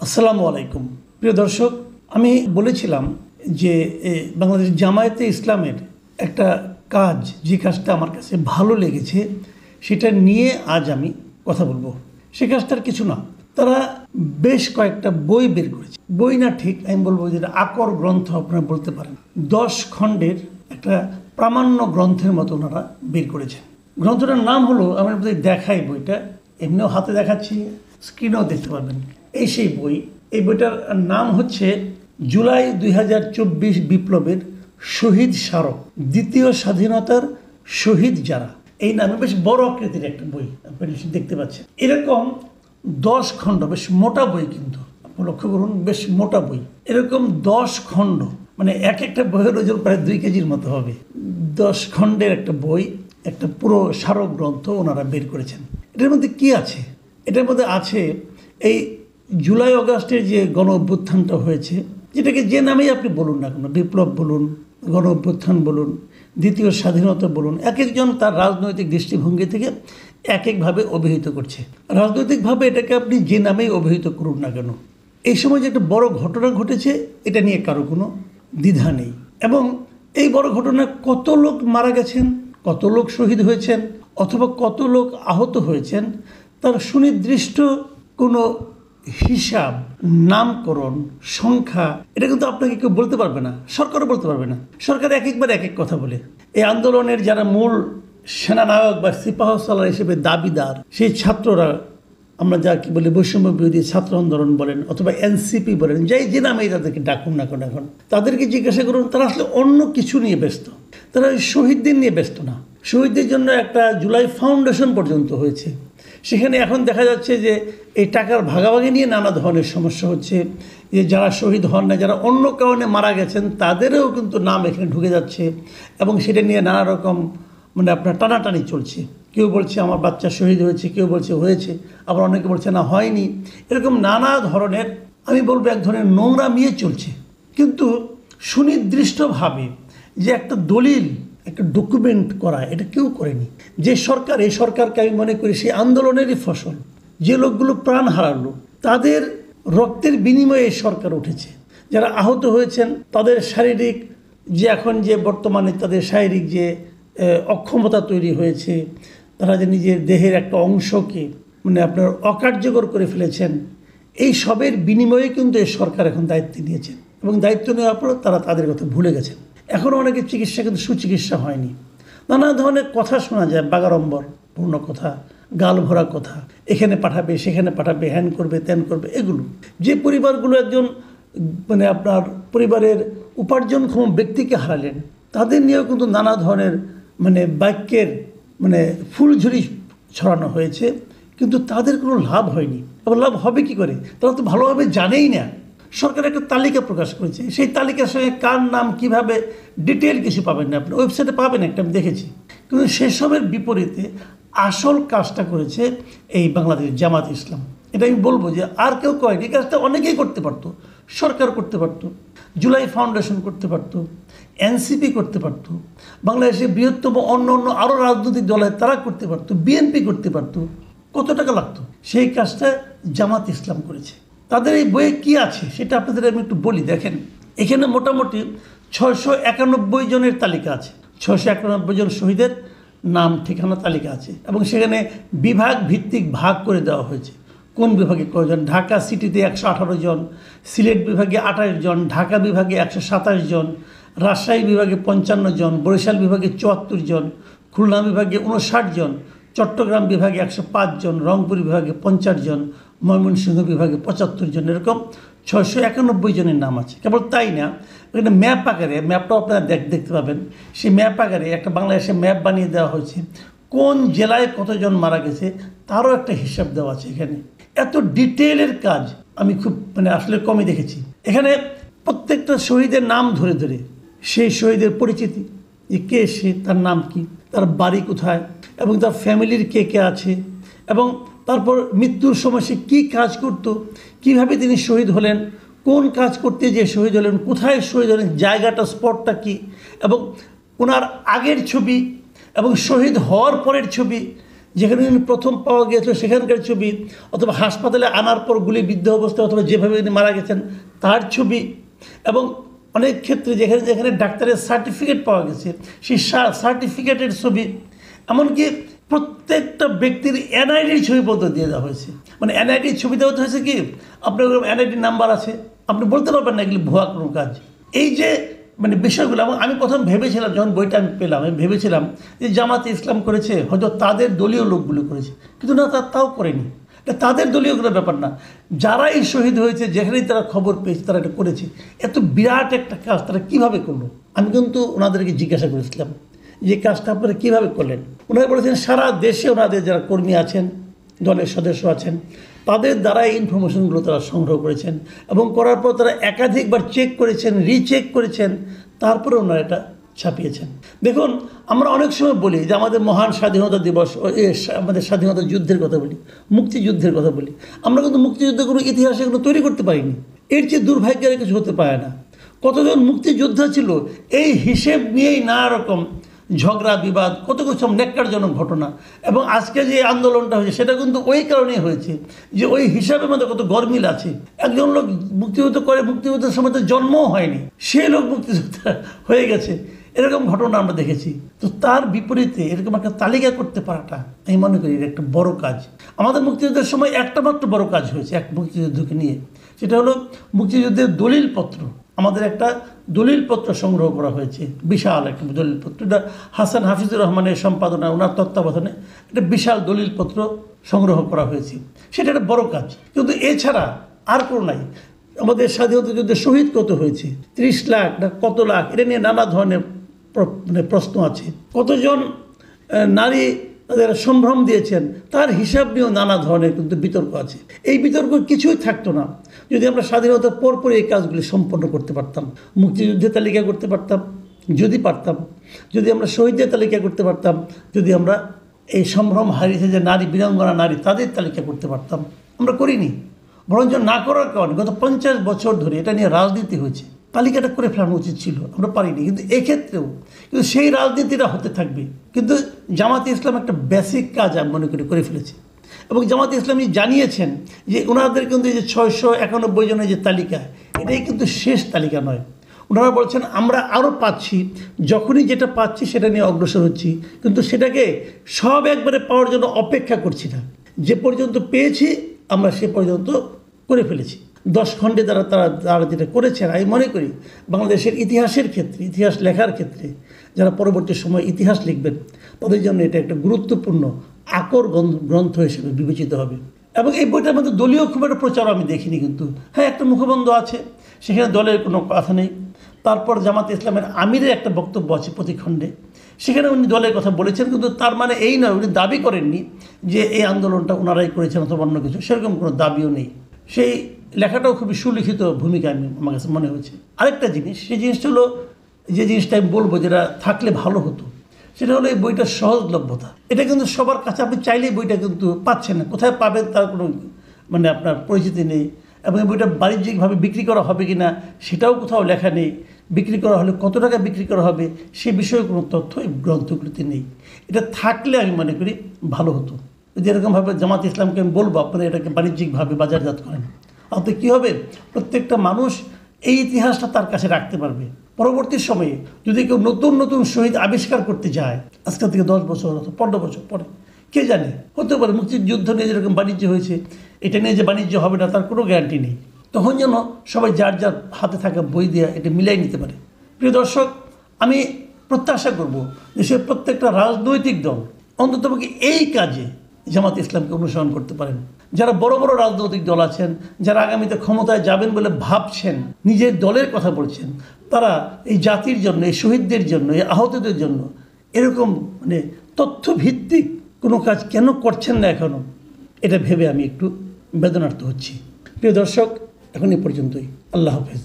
আসসালামু আলাইকুম প্রিয় দর্শক, আমি বলেছিলাম যে বাংলাদেশ জামায়াতে ইসলামের একটা কাজ, যে কাজটা আমার কাছে ভালো লেগেছে সেটা নিয়ে আজ আমি কথা বলবো। সে কাজটার কিছু না, তারা বেশ কয়েকটা বই বের করেছে। বই না ঠিক, আমি বলবো যেটা আকর গ্রন্থ আপনারা বলতে পারেন। 10 খণ্ডের একটা প্রামাণ্য গ্রন্থের মতো ওনারা বের করেছেন। গ্রন্থটার নাম হলো, আমি আপনাদের দেখাই বইটা, এমনিও হাতে দেখাচ্ছি, স্ক্রিনেও দেখতে পাবেন। এই সেই বই। এই বইটার নাম হচ্ছে জুলাই 2024 বিপ্লবের শহীদ স্মারক, দ্বিতীয় স্বাধীনতার শহীদ যারা। এই নামে বেশ বড় আকৃতির একটা বই, আপনি দেখতে পাচ্ছেন। এরকম 10 খণ্ড, বেশ মোটা বই, কিন্তু আপনি লক্ষ্য করুন, বেশ মোটা বই। এরকম 10 খণ্ড, মানে এক একটা বইয়ের ওজন প্রায় 2 কেজির মতো হবে। 10 খণ্ডের একটা বই, একটা পুরো স্মারক গ্রন্থ ওনারা বের করেছেন। এটার মধ্যে কি আছে? এটার মধ্যে আছে এই জুলাই আগস্টের যে গণ অভ্যুত্থানটা হয়েছে, যেটাকে যে নামেই আপনি বলুন না কেন, বিপ্লব বলুন, গণ অভ্যুত্থান বলুন, দ্বিতীয় স্বাধীনতা বলুন, এক একজন তার রাজনৈতিক দৃষ্টিভঙ্গি থেকে এক একভাবে অভিহিত করছে। রাজনৈতিকভাবে এটাকে আপনি যে নামেই অভিহিত করুন না কেন, এই সময় যে একটা বড় ঘটনা ঘটেছে, এটা নিয়ে কারো কোনো দ্বিধা নেই। এবং এই বড় ঘটনায় কত লোক মারা গেছেন, কত লোক শহীদ হয়েছেন, অথবা কত লোক আহত হয়েছেন, তার সুনির্দিষ্ট কোনো হিসাব, নামকরণ, সংখ্যা, এটা কিন্তু আপনাকে কেউ বলতে পারবে না, সরকারও বলতে পারবে না। সরকার এক একবার এক এক কথা বলে। এই আন্দোলনের যারা মূল সেনানায়ক বা সিপাহসালার হিসেবে দাবিদার, সেই ছাত্ররা, আমরা যা কি বলি বৈষম্য বিরোধী ছাত্র আন্দোলন বলেন অথবা এনসিপি বলেন, যাই যে নামেই তাদেরকে ডাকুন না কেন, এখন তাদেরকে জিজ্ঞাসা করুন, তারা আসলে অন্য কিছু নিয়ে ব্যস্ত। তারা শহীদদের নিয়ে ব্যস্ত না। শহীদদের জন্য একটা জুলাই ফাউন্ডেশন পর্যন্ত হয়েছে, সেখানে এখন দেখা যাচ্ছে যে এই টাকার ভাগাভাগি নিয়ে নানা ধরনের সমস্যা হচ্ছে। যে যারা শহীদ হন না, যারা অন্য কারণে মারা গেছেন, তাদেরও কিন্তু নাম এখানে ঢুকে যাচ্ছে, এবং সেটা নিয়ে নানা রকম আপনার টানাটানি চলছে। কেউ বলছে আমার বাচ্চা শহীদ হয়েছে, কেউ বলছে হয়েছে, আবার অনেকে বলছে না হয়নি। এরকম নানা ধরনের, আমি বলবো এক ধরনের নোংরামিয়ে চলছে। কিন্তু সুনির্দিষ্টভাবে যে একটা দলিল, একটা ডকুমেন্ট করা, এটা কেউ করেনি। যে সরকার, এই সরকারকে আমি মনে করি সেই আন্দোলনেরই ফসল। যে লোকগুলো প্রাণ হারালো, তাদের রক্তের বিনিময়ে এই সরকার উঠেছে। যারা আহত হয়েছেন, তাদের শারীরিক যে এখন যে বর্তমানে তাদের শারীরিক যে অক্ষমতা তৈরি হয়েছে, তারা যে নিজের দেহের একটা অংশকে আপনার অকার্যকর করে ফেলেছেন, এই সবের বিনিময়ে কিন্তু এই সরকার এখন দায়িত্ব নিয়েছেন, এবং দায়িত্ব নেওয়ার পর তারা তাদের কথা ভুলে গেছেন। এখনও অনেকের চিকিৎসা কিন্তু সুচিকিৎসা হয়নি। নানা ধরনের কথা শোনা যায়, বাগাড়ম্বর পূর্ণ কথা, গাল ভরা কথা, এখানে পাঠাবে, সেখানে পাঠাবে, হ্যান করবে, ত্যান করবে। এগুলো যে পরিবারগুলো একজন আপনার পরিবারের উপার্জনক্ষম ব্যক্তিকে হারালেন, তাদের নিয়েও কিন্তু নানা ধরনের বাক্যের ফুলঝুরি ছড়ানো হয়েছে, কিন্তু তাদের কোনো লাভ হয়নি। আবার লাভ হবে কি করে? তারা তো ভালোভাবে জানেই না। সরকার একটা তালিকা প্রকাশ করেছে, সেই তালিকার সঙ্গে কার নাম কীভাবে, ডিটেল কিছু পাবেন না। আপনি ওয়েবসাইটে পাবেন একটা, আমি দেখেছি। কিন্তু সেসবের বিপরীতে আসল কাজটা করেছে এই বাংলাদেশ জামাত ইসলাম। এটা আমি বলবো যে আর কেউ করেনি। এই কাজটা অনেকেই করতে পারতো। সরকার করতে পারতো, জুলাই ফাউন্ডেশন করতে পারতো, এনসিপি করতে পারতো, বাংলাদেশের বৃহত্তম অন্য অন্য আরও রাজনৈতিক দল তারা করতে পারতো, বিএনপি করতে পারতো। কত টাকা লাগতো? সেই কাজটা জামাত ইসলাম করেছে। তাদের এই বইয়ে কী আছে সেটা আপনাদের আমি একটু বলি। দেখেন, এখানে মোটামুটি 691 জনের তালিকা আছে। 691 জন শহীদের নাম ঠিকানা তালিকা আছে, এবং সেখানে বিভাগ ভিত্তিক ভাগ করে দেওয়া হয়েছে। কোন বিভাগে কয়জন? ঢাকা সিটিতে 118 জন, সিলেট বিভাগে 28 জন, ঢাকা বিভাগে 127 জন, রাজশাহী বিভাগে 55 জন, বরিশাল বিভাগে 74 জন, খুলনা বিভাগে 59 জন, চট্টগ্রাম বিভাগে 105 জন, রংপুর বিভাগে 50 জন, ময়মনসিংহ বিভাগে 75 জন। এরকম 691 জনের নাম আছে। কেবল তাই না, এখানে ম্যাপ আকারে, ম্যাপটাও আপনারা দেখতে পাবেন, সেই ম্যাপ আকারে একটা বাংলাদেশের ম্যাপ বানিয়ে দেওয়া হয়েছে। কোন জেলায় কতজন মারা গেছে তারও একটা হিসাব দেওয়া আছে এখানে। এত ডিটেলের কাজ আমি খুব আসলে কমই দেখেছি। এখানে প্রত্যেকটা শহীদের নাম ধরে ধরে সেই শহীদের পরিচিতি, যে কে সে, তার নাম কি, তার বাড়ি কোথায়, এবং তার ফ্যামিলির কে কে আছে, এবং তারপর মৃত্যুর সময় সে কী কাজ করত, কীভাবে তিনি শহীদ হলেন, কোন কাজ করতে যে শহীদ হলেন, কোথায় শহীদ হলেন, জায়গাটা, স্পটটা কী, এবং ওনার আগের ছবি এবং শহীদ হওয়ার পরের ছবি, যেখানে উনি প্রথম পাওয়া গিয়েছিল সেখানকার ছবি, অথবা হাসপাতালে আনার পর গুলিবিদ্ধ অবস্থায় অথবা যেভাবে উনি মারা গেছেন তার ছবি, এবং অনেক ক্ষেত্রে যেখানে যেখানে ডাক্তারের সার্টিফিকেট পাওয়া গেছে সেই সার্টিফিকেটের ছবি, এমনকি প্রত্যেকটা ব্যক্তির এনআইডির ছবি পর্যন্ত দিয়ে দেওয়া হয়েছে। মানে এনআইডির ছবি দেওয়া হয়েছে কি, আপনার এনআইডি নাম্বার আছে, আপনি বলতে পারবেন না এগুলি ভুয়া কোনো কাজ। এই যে মানে বিষয়গুলো, আমি প্রথম ভেবেছিলাম যখন বইটা আমি পেলাম, আমি ভেবেছিলাম যে জামাতে ইসলাম করেছে, হয়তো তাদের দলীয় লোকগুলো করেছে, কিন্তু না, তাও করেনি। এটা তাদের দলীয় কোনো ব্যাপার না, যারাই শহীদ হয়েছে যেখানেই তারা খবর পেয়েছে তারা এটা করেছে। এত বিরাট একটা কাজ তারা কীভাবে করলো? আমি কিন্তু ওনাদেরকে জিজ্ঞাসা করেছিলাম যে কাজটা আপনারা কীভাবে করলেন। ওনারা বলেছেন সারা দেশে ওনাদের যারা কর্মী আছেন, দলের সদস্য আছেন, তাদের দ্বারা এই ইনফরমেশনগুলো তারা সংগ্রহ করেছেন, এবং করার পর তারা একাধিকবার চেক করেছেন, রিচেক করেছেন, তারপরে ওনারা এটা ছাপিয়েছেন। দেখুন, আমরা অনেক সময় বলি যে আমাদের মহান স্বাধীনতা দিবস, আমাদের স্বাধীনতা যুদ্ধের কথা বলি, মুক্তিযুদ্ধের কথা বলি, আমরা কিন্তু মুক্তিযুদ্ধের কোনো ইতিহাস এগুলো তৈরি করতে পারিনি। এর চেয়ে দুর্ভাগ্যের কিছু হতে পারে না। কতজন মুক্তিযোদ্ধা ছিল এই হিসেব নিয়েই নানা রকম ঝগড়া বিবাদ, কত কিছু ন্যাক্কারজনক ঘটনা। এবং আজকে যে আন্দোলনটা হয়েছে সেটা কিন্তু ওই কারণেই হয়েছে যে ওই হিসাবের মধ্যে কত গরমিল আছে। একজন লোক মুক্তিযুদ্ধ করে, মুক্তিযুদ্ধের সময় তো জন্মও হয়নি, সে লোক মুক্তিযোদ্ধা হয়ে গেছে, এরকম ঘটনা আমরা দেখেছি। তো তার বিপরীতে এরকম একটা তালিকা করতে পারাটা আমি মনে করি এটা একটা বড় কাজ। আমাদের মুক্তিযুদ্ধের সময় একটা মাত্র বড় কাজ হয়েছে এক মুক্তিযুদ্ধকে নিয়ে, সেটা হলো মুক্তিযুদ্ধের দলিলপত্র। আমাদের একটা দলিলপত্র সংগ্রহ করা হয়েছে, বিশাল একটা দলিলপত্র। এটা হাসান হাফিজুর রহমানের সম্পাদনা, ওনার তত্ত্বাবধানে একটা বিশাল দলিলপত্র সংগ্রহ করা হয়েছে। সেটা একটা বড় কাজ, কিন্তু এছাড়া আর কোনো নাই। আমাদের স্বাধীনতা যুদ্ধে শহীদ কত হয়েছে, 30 লাখ না কত লাখ, এটা নিয়ে নানা ধরনের মানে প্রশ্ন আছে। কতজন নারী তাদের সম্ভ্রম দিয়েছেন তার হিসাব নিয়েও নানা ধরনের কিন্তু বিতর্ক আছে। এই বিতর্ক কিছুই থাকতো না যদি আমরা স্বাধীনতার পরপরই এই কাজগুলি সম্পন্ন করতে পারতাম। মুক্তিযুদ্ধের তালিকা করতে পারতাম যদি পারতাম, যদি আমরা শহীদদের তালিকা করতে পারতাম, যদি আমরা এই সম্ভ্রম হারিয়েছে যে নারী, বীরাঙ্গনা নারী, তাদের তালিকা করতে পারতাম। আমরা করিনি, বরঞ্চ না করার কারণে গত 50 বছর ধরে এটা নিয়ে রাজনীতি হয়েছে। তালিকাটা করে ফেলানো উচিত ছিল, আমরা পারিনি। কিন্তু এক্ষেত্রেও কিন্তু সেই রাজনীতিটা হতে থাকবে। কিন্তু জামাতে ইসলাম একটা বেসিক কাজ আমি মনে করে ফেলেছে, এবং জামাতে ইসলামী জানিয়েছেন যে ওনাদের কিন্তু এই যে 691 জনের যে তালিকা, এটাই কিন্তু শেষ তালিকা নয়। ওনারা বলছেন আমরা আরও পাচ্ছি, যখনই যেটা পাচ্ছি সেটা নিয়ে অগ্রসর হচ্ছি, কিন্তু সেটাকে সব একবারে পাওয়ার জন্য অপেক্ষা করছি না। যে পর্যন্ত পেয়েছি আমরা সে পর্যন্ত করে ফেলেছি। 10 খণ্ডে তারা যেটা করেছেন, আমি মনে করি বাংলাদেশের ইতিহাসের ক্ষেত্রে, ইতিহাস লেখার ক্ষেত্রে যারা পরবর্তী সময় ইতিহাস লিখবেন তাদের জন্য এটা একটা গুরুত্বপূর্ণ আকর গ্রন্থ হিসেবে বিবেচিত হবে। এবং এই বইটার মধ্যে দলীয় খুব একটা প্রচার আমি দেখিনি, কিন্তু হ্যাঁ একটা মুখবন্ধ আছে, সেখানে দলের কোনো কথা নেই। তারপর জামাতে ইসলামের আমিরের একটা বক্তব্য আছে প্রতি খণ্ডে, সেখানে উনি দলের কথা বলেছেন, কিন্তু তার মানে এই নয় উনি দাবি করেননি যে এই আন্দোলনটা ওনারাই করেছেন অথবা অন্য কিছু, সেরকম কোনো দাবিও নেই। সেই লেখাটাও খুবই সুলিখিত ভূমিকা আমার কাছে মনে হয়েছে। আরেকটা জিনিস, সেই জিনিসটা হলো, যে জিনিসটা আমি বলবো যেটা থাকলে ভালো হতো, সেটা হলো এই বইটার সহজলভ্যতা। এটা কিন্তু সবার কাছে আপনি চাইলেই বইটা কিন্তু পাচ্ছেন না, কোথায় পাবেন তার কোনো মানে আপনার পরিচিতি নেই। এবং এই বইটা বাণিজ্যিকভাবে বিক্রি করা হবে কি না সেটাও কোথাও লেখা নেই। বিক্রি করা হলে কত টাকা বিক্রি করা হবে সে বিষয়ে কোনো তথ্য এই গ্রন্থগুলিতে নেই। এটা থাকলে আমি মনে করি ভালো হতো। যদি এরকমভাবে জামাত ইসলামকে আমি বলবো আপনারা এটাকে বাণিজ্যিকভাবে বাজারজাত করেন, তাতে কী হবে, প্রত্যেকটা মানুষ এই ইতিহাসটা তার কাছে রাখতে পারবে। পরবর্তী সময়ে যদি কেউ নতুন নতুন শহীদ আবিষ্কার করতে যায়, আজকে থেকে 10 বছর অথবা 15 বছর পরে, কে জানে, হতে পারে মুক্তিযুদ্ধ নিয়ে যেরকম বাণিজ্য হয়েছে এটা নিয়ে যে বাণিজ্য হবে না তার কোনো গ্যারান্টি নেই। তখন যেন সবাই যার যার হাতে থাকা বই দিয়ে এটা মিলাই নিতে পারে। প্রিয় দর্শক, আমি প্রত্যাশা করব যে সে প্রত্যেকটা রাজনৈতিক দল অন্ততপক্ষে এই কাজে জামাত ইসলামকে অনুসরণ করতে পারেন। যারা বড় বড় রাজনৈতিক দল আছেন, যারা আগামীতে ক্ষমতায় যাবেন বলে ভাবছেন, নিজের দলের কথা বলছেন, তারা এই জাতির জন্য, এই শহীদদের জন্য, এই আহতদের জন্য এরকম মানে তথ্যভিত্তিক কোনো কাজ কেন করছেন না এখনও, এটা ভেবে আমি একটু বেদনার্থ হচ্ছি। প্রিয় দর্শক, এখন এই পর্যন্তই। আল্লাহ হাফেজ।